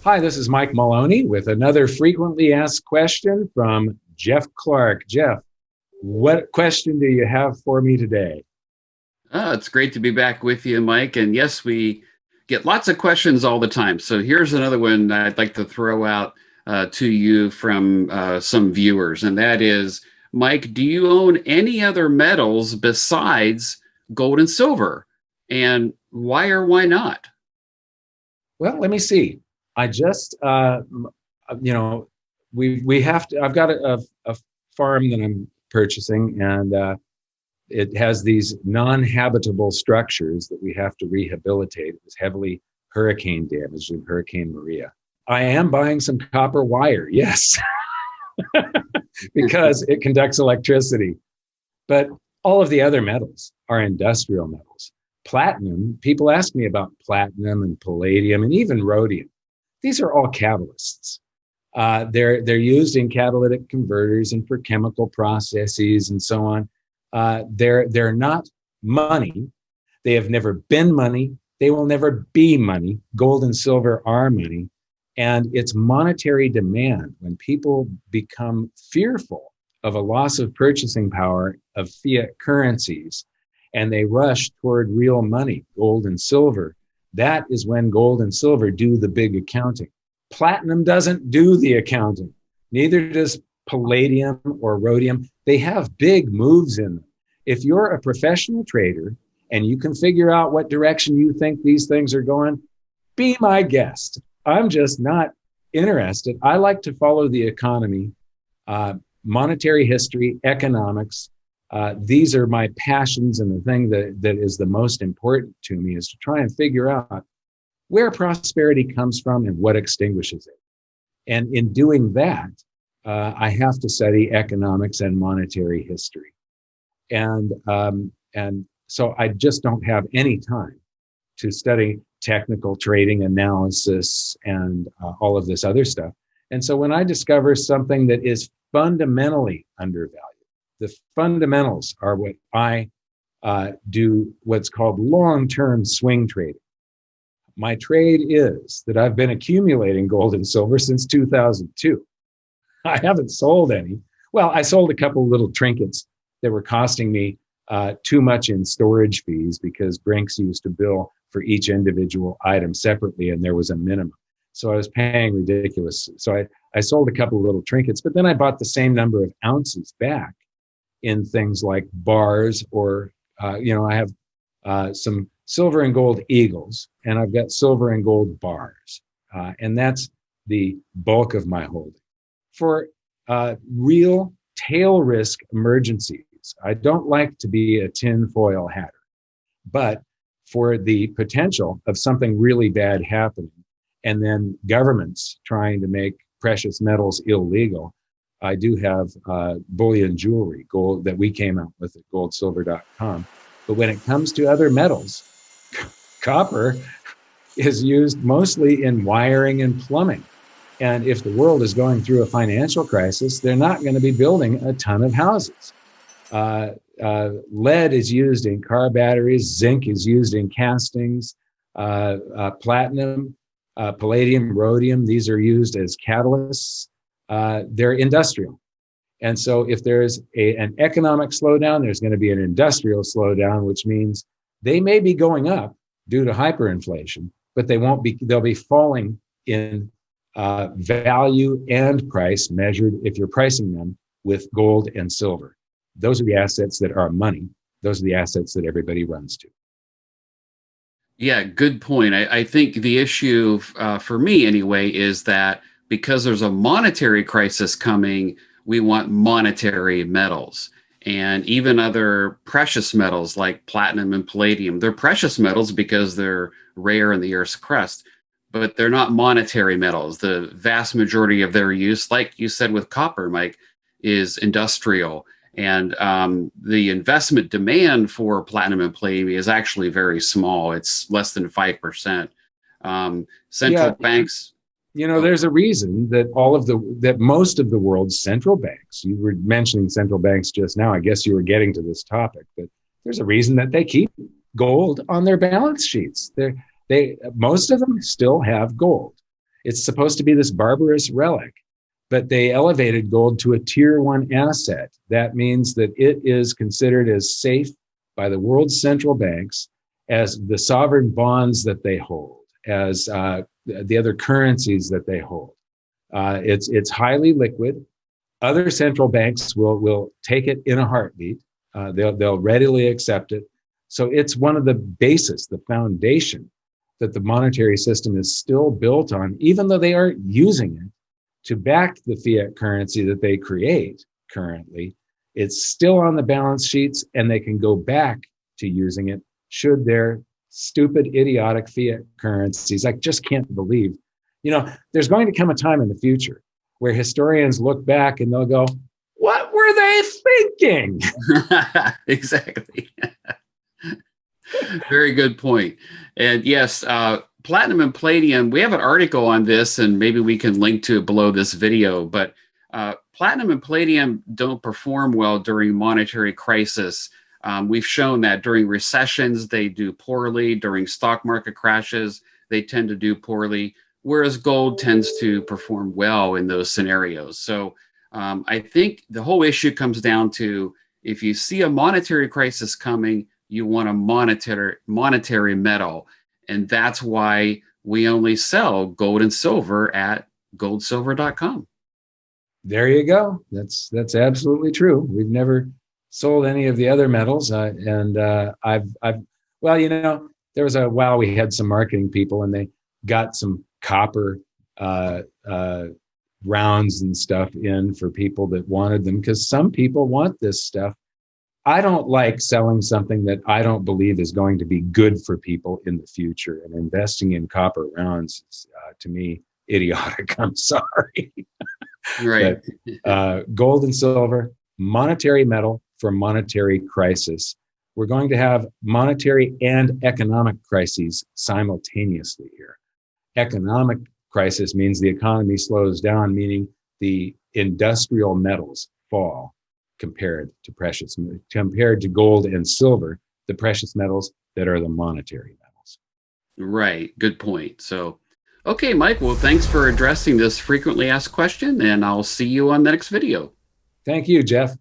Hi, this is Mike Maloney with another frequently asked question from Jeff Clark. Jeff, what question do you have for me today? It's great to be back with you, Mike. And yes, we get lots of questions all the time. So here's another one I'd like to throw out to you from some viewers. And that is, Mike, do you own any other metals besides gold and silver? And why or why not? Well, let me see. I just, you know, we have to. I've got a farm that I'm purchasing, and it has these non-habitable structures that we have to rehabilitate. It was heavily hurricane damaged in Hurricane Maria. I am buying some copper wire, yes, because it conducts electricity. But all of the other metals are industrial metals. Platinum, people ask me about platinum and palladium and even rhodium. These are all catalysts. They're used in catalytic converters and for chemical processes and so on. They're not money. They have never been money. They will never be money. Gold and silver are money. And it's monetary demand. When people become fearful of a loss of purchasing power of fiat currencies and they rush toward real money, gold and silver, that is when gold and silver do the big accounting. Platinum doesn't do the accounting. Neither does palladium or rhodium. They have big moves in them. If you're a professional trader and you can figure out what direction you think these things are going, be my guest. I'm just not interested. I like to follow the economy, monetary history, economics. These are my passions, and the thing that is the most important to me is to try and figure out where prosperity comes from and what extinguishes it. And in doing that, I have to study economics and monetary history. And so I just don't have any time to study technical trading analysis and all of this other stuff. And so when I discover something that is fundamentally undervalued, the fundamentals are what I do what's called long-term swing trading. My trade is that I've been accumulating gold and silver since 2002. I haven't sold any. Well, I sold a couple little trinkets that were costing me too much in storage fees because Brinks used to bill for each individual item separately, and there was a minimum. So I was paying ridiculous. So I sold a couple of little trinkets, but then I bought the same number of ounces back in things like bars or, I have some silver and gold eagles, and I've got silver and gold bars. And that's the bulk of my holding. For real tail risk emergencies, I don't like to be a tinfoil hatter, but for the potential of something really bad happening, and then governments trying to make precious metals illegal, I do have bullion jewelry, gold, that we came out with at goldsilver.com. But when it comes to other metals, copper is used mostly in wiring and plumbing. And if the world is going through a financial crisis, they're not going to be building a ton of houses. Lead is used in car batteries. Zinc is used in castings. Platinum, palladium, rhodium, these are used as catalysts. They're industrial. And so if there's an economic slowdown, there's going to be an industrial slowdown, which means they may be going up due to hyperinflation, but they'll be falling in value and price measured if you're pricing them with gold and silver. Those are the assets that are money. Those are the assets that everybody runs to. Yeah, good point. I think the issue for me anyway is that because there's a monetary crisis coming, we want monetary metals. And even other precious metals like platinum and palladium, they're precious metals because they're rare in the Earth's crust, but they're not monetary metals. The vast majority of their use, like you said with copper, Mike, is industrial. And the investment demand for platinum and palladium is actually very small. It's less than 5%. Central Yeah, banks. there's a reason that most of the world's central banks, you were mentioning central banks just now, I guess you were getting to this topic, but there's a reason that they keep gold on their balance sheets. Most of them still have gold. It's supposed to be this barbarous relic, but they elevated gold to a tier 1 asset. That means that it is considered as safe by the world's central banks as the sovereign bonds that they hold, as the other currencies that they hold. It's highly liquid. Other central banks will take it in a heartbeat. They'll readily accept it. So it's one of the basis, the foundation that the monetary system is still built on, even though they aren't using it to back the fiat currency that they create currently. It's still on the balance sheets, and they can go back to using it should their stupid, idiotic fiat currencies. I just can't believe, there's going to come a time in the future where historians look back and they'll go, what were they thinking? Exactly. Very good point. And yes, platinum and palladium, we have an article on this, and maybe we can link to it below this video, but platinum and palladium don't perform well during monetary crisis. We've shown that during recessions, they do poorly. During stock market crashes, they tend to do poorly, whereas gold tends to perform well in those scenarios. So I think the whole issue comes down to, if you see a monetary crisis coming, you want a monetary metal. And that's why we only sell gold and silver at goldsilver.com. There you go. That's absolutely true. We've never sold any of the other metals. I've there was a while we had some marketing people, and they got some copper rounds and stuff in for people that wanted them, because some people want this stuff. I don't like selling something that I don't believe is going to be good for people in the future, and investing in copper rounds is, to me, idiotic. I'm sorry. Right. But, gold and silver, monetary metal for monetary crisis. We're going to have monetary and economic crises simultaneously here. Economic crisis means the economy slows down, meaning the industrial metals fall compared to gold and silver, the precious metals that are the monetary metals. Right. Good point. So, okay, Mike, well, thanks for addressing this frequently asked question, and I'll see you on the next video. Thank you, Jeff.